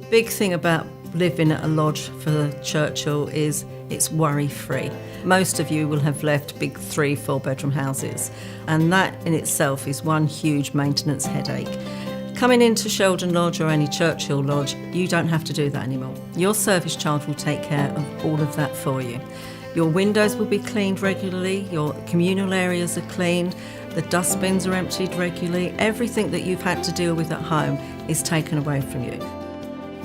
Big thing about living at a lodge for Churchill is it's worry-free. Most of you will have left big 3-4 bedroom houses, and that in itself is one huge maintenance headache. Coming into Sheldon Lodge or any Churchill Lodge, you don't have to do that anymore. Your service charge will take care of all of that for you. Your windows will be cleaned regularly, your communal areas are cleaned, the dustbins are emptied regularly. Everything that you've had to deal with at home is taken away from you.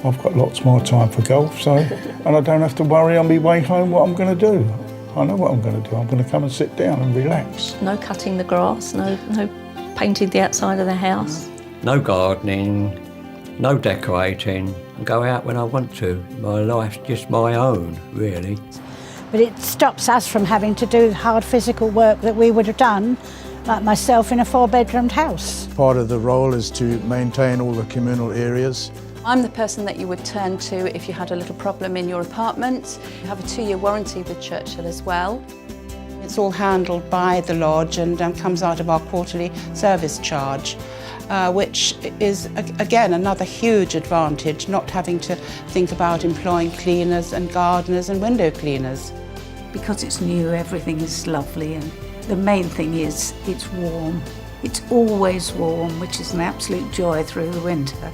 I've got lots more time for golf, and I don't have to worry on my way home what I'm going to do. I know what I'm going to do. I'm going to come and sit down and relax. No cutting the grass, no painting the outside of the house. No gardening, no decorating. I go out when I want to. My life's just my own, really. But it stops us from having to do hard physical work that we would have done, like myself, in a 4-bedroomed house. Part of the role is to maintain all the communal areas. I'm the person that you would turn to if you had a little problem in your apartment. You have a 2-year warranty with Churchill as well. It's all handled by the lodge and comes out of our quarterly service charge, which is, again, another huge advantage, not having to think about employing cleaners and gardeners and window cleaners. Because it's new, everything is lovely, and the main thing is it's warm. It's always warm, which is an absolute joy through the winter.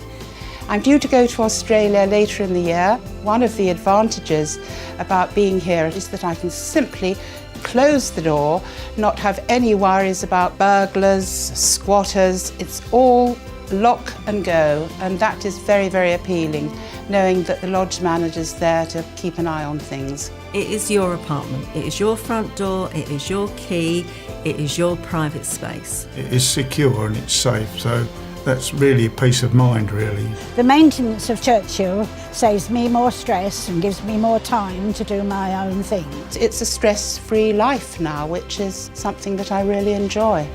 I'm due to go to Australia later in the year. One of the advantages about being here is that I can simply close the door, not have any worries about burglars, squatters. It's all lock and go, and that is very, very appealing, knowing that the lodge manager's there to keep an eye on things. It is your apartment, it is your front door, it is your key, it is your private space. It is secure and it's safe, so that's really a peace of mind, really. The maintenance of Churchill saves me more stress and gives me more time to do my own thing. It's a stress-free life now, which is something that I really enjoy.